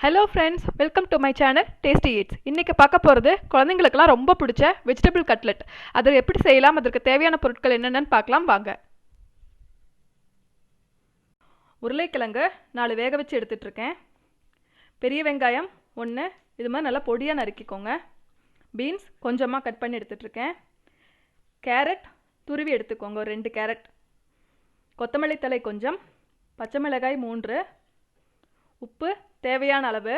Hello friends, welcome to my channel tasty eats. இன்றைக்கி பார்க்க போகிறது குழந்தைங்களுக்கெல்லாம் ரொம்ப பிடிச்ச வெஜிடபிள் கட்லெட். அதை எப்படி செய்யலாம், அதற்கு தேவையான பொருட்கள் என்னென்னு பார்க்கலாம் வாங்க. உருளைக்கிழங்கு 4 வேக வச்சு எடுத்துகிட்ருக்கேன். பெரிய வெங்காயம் 1 இது மாதிரி நல்லா பொடியாக நறுக்கிக்கோங்க. பீன்ஸ் கொஞ்சமாக கட் பண்ணி எடுத்துகிட்ருக்கேன். கேரட் துருவி எடுத்துக்கோங்க, ஒரு 2 கேரட். கொத்தமல்லி தழை கொஞ்சம், பச்சை மிளகாய் 3, உப்பு தேவையான அளவு,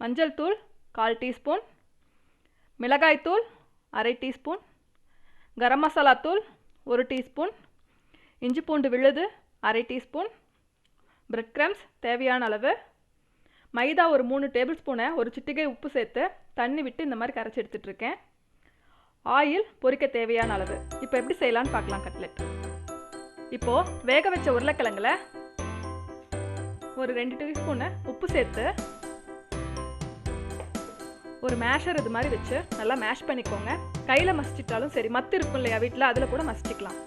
மஞ்சள் தூள் 1/4 டீஸ்பூன், மிளகாய் தூள் 1/2 டீஸ்பூன், கரம் மசாலா தூள் 1 டீஸ்பூன், இஞ்சி பூண்டு விழுது 1/2 டீஸ்பூன், பிரெட் கிரம்ஸ் தேவையான அளவு, மைதா ஒரு 3 டேபிள் ஸ்பூனை ஒரு சிட்டிகை உப்பு சேர்த்து தண்ணி விட்டு இந்த மாதிரி கரைச்சி எடுத்துகிட்ருக்கேன். ஆயில் பொரிக்க தேவையான அளவு. இப்போ எப்படி செய்யலான்னு பார்க்கலாம் கட்லெட். இப்போது வேக வச்ச உருளைக்கிழங்குல ஒரு 2 டீஸ்பூனு உப்பு சேர்த்து ஒரு மேஷர் இது மாதிரி வச்சு நல்லா மேஷ் பண்ணிக்கோங்க. கையில் மசிச்சிட்டாலும் சரி, மத்து இருக்கும் இல்லையா வீட்டில், அதில் கூட மசிச்சிக்கலாம்.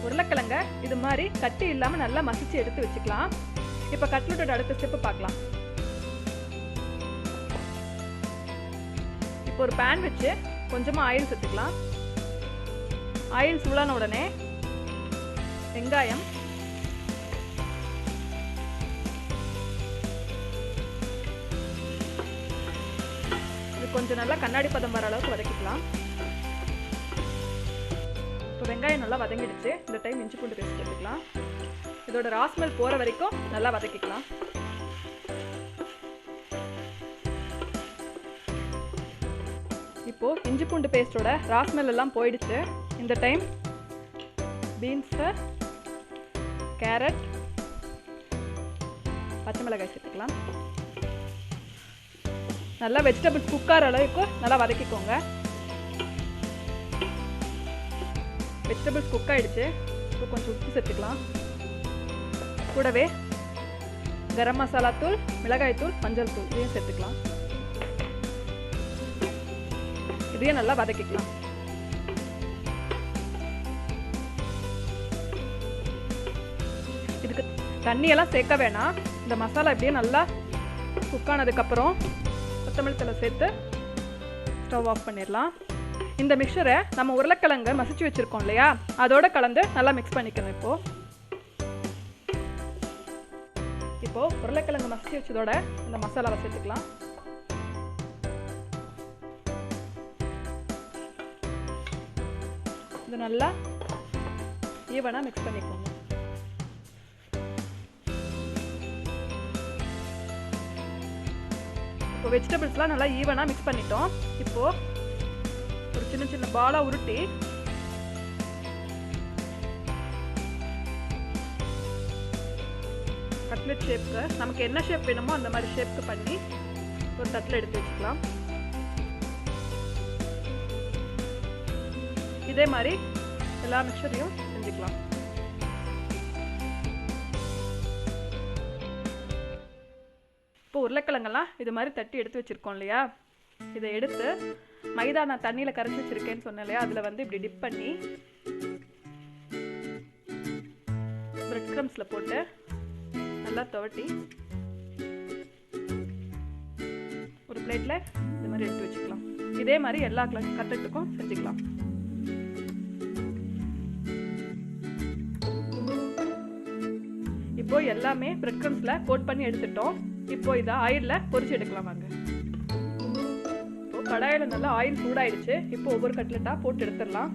உருளைக்கிழங்க இது மாதிரி கட்டி இல்லாமல் நல்லா மசிச்சு எடுத்து வச்சுக்கலாம். இப்போ கட்லெட்டோட அடுத்த ஸ்டெப்பு பார்க்கலாம். இப்போ ஒரு பேன் வச்சு கொஞ்சமாக ஆயில் சேர்த்துக்கலாம். ஆயில் சூடான உடனே வெங்காயம், இது கொஞ்சம் நல்லா கண்ணாடி பதம் வர அளவுக்கு வதக்கிக்கலாம். இப்போ வெங்காயம் நல்லா வதங்கிடுச்சு. இந்த டைம் இஞ்சி பூண்டு பேஸ்ட் சேர்த்துக்கலாம். இதோட ராஸ்மெல் போகிற வரைக்கும் நல்லா வதக்கிக்கலாம். இப்போது இஞ்சி பூண்டு பேஸ்ட்டோட ராஸ்மெல் எல்லாம் போயிடுச்சு. இந்த டைம் பீன்ஸு, கேரட், பச்சை மிளகாய் சேர்த்துக்கலாம். நல்லா வெஜிடபிள்ஸ் குக்கார அளவுக்கு நல்லா வதக்கிக்கோங்க. வெஜிடபிள்ஸ் குக் ஆகிடுச்சு. இப்போ கொஞ்சம் உப்பு சேர்த்துக்கலாம். கூடவே கரம் மசாலா தூள், மிளகாய் தூள், மஞ்சள் தூள் இதையும் சேர்த்துக்கலாம். இதையும் நல்லா வதக்கிக்கலாம். இதுக்கு தண்ணியெல்லாம் சேர்க்க வேணாம். இந்த மசாலா இப்படியே நல்லா குக் ஆனதுக்கப்புறம் கொத்தமல்லி தழை சேர்த்து ஸ்டவ் ஆஃப் பண்ணிடலாம். இந்த மிக்சரை நம்ம உருளைக்கிழங்கு மசிச்சு வச்சுருக்கோம் இல்லையா, அதோட கலந்து நல்லா மிக்ஸ் பண்ணிக்கணும். இப்போது உருளைக்கிழங்கு மசிச்சு வச்சதோட இந்த மசாலாவை சேர்த்துக்கலாம். இது நல்லா ஈவனாக மிக்ஸ் பண்ணிக்கோங்க. இப்போ வெஜிடபிள்ஸ்லாம் நல்லா ஈவனாக மிக்ஸ் பண்ணிட்டோம். இப்போது ஒரு சின்ன சின்ன பாலாக உருட்டி கட்லெட் ஷேப்க்கு நமக்கு என்ன ஷேப் வேணுமோ அந்த மாதிரி ஷேப்க்கு பண்ணி ஒரு தட்டில் எடுத்து வச்சுக்கலாம். இதே மாதிரி எல்லா மிக்சரையும் செஞ்சுக்கலாம். இப்போ உருளைக்கிழங்கெல்லாம் இது மாதிரி தட்டி எடுத்து வச்சுருக்கோம் இல்லையா, இதை எடுத்து மைதா நான் தண்ணியில் கரைச்சி வச்சுருக்கேன்னு சொன்னேன் இல்லையா, அதில் வந்து இப்படி டிப் பண்ணி பிரெட் கிரம்ஸில் போட்டு நல்லா துவட்டி ஒரு பிளேட்டில் இது மாதிரி எடுத்து வச்சுக்கலாம். இதே மாதிரி எல்லா கட்லெட்டுக்கும் செஞ்சுக்கலாம். இப்போ எல்லாமே பிரெட் கிரம்ஸில் கோட் பண்ணி எடுத்துட்டோம். இப்போ இதை ஆயிலில் பொரிச்சு எடுக்கலாம் வாங்க. இப்போ கடாயில் நல்லா ஆயில் சூடாயிடுச்சு. இப்போ ஒவ்வொரு கட்லெட்டாக போட்டு எடுத்துடலாம்.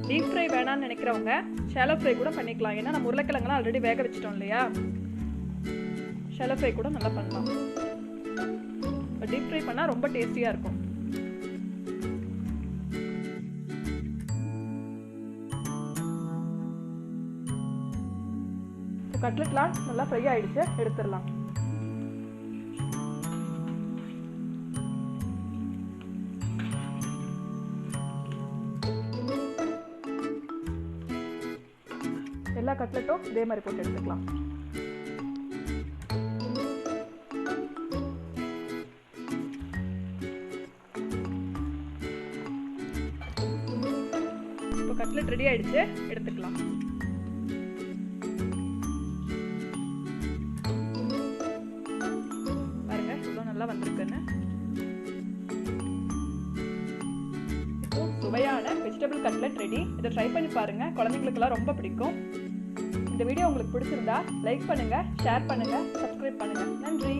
டீப் ஃப்ரை வேணான்னு நினைக்கிறவங்க ஷாலோ ஃப்ரை கூட பண்ணிக்கலாம். ஏன்னா நம்ம உருளைக்கிழங்கெல்லாம் ஆல்ரெடி வேக வச்சிட்டோம் இல்லையா, ஷாலோ ஃப்ரை கூட நல்லா பண்ணலாம். இப்போ டீப் ஃப்ரை பண்ணால் ரொம்ப டேஸ்டியாக இருக்கும். கட்லெட்லாம் நல்லா ஃப்ரை ஆகிடுச்சு, எடுத்துடலாம். எல்லா கட்லெட்டும் இதே மாதிரி போட்டு எடுத்துக்கலாம். கட்லெட் ரெடி ஆயிடுச்சு, எடுத்துக்கலாம். பாருங்க இவ்வளோ நல்லா வந்திருக்குன்னு. இப்போ சுவையான வெஜிடபிள் கட்லெட் ரெடி. இதை ட்ரை பண்ணி பாருங்க, குழந்தைங்களுக்கெல்லாம் ரொம்ப பிடிக்கும். இந்த வீடியோ உங்களுக்கு பிடிச்சிருந்தா லைக் பண்ணுங்க, ஷேர் பண்ணுங்க, சப்ஸ்கிரைப் பண்ணுங்க. நன்றி.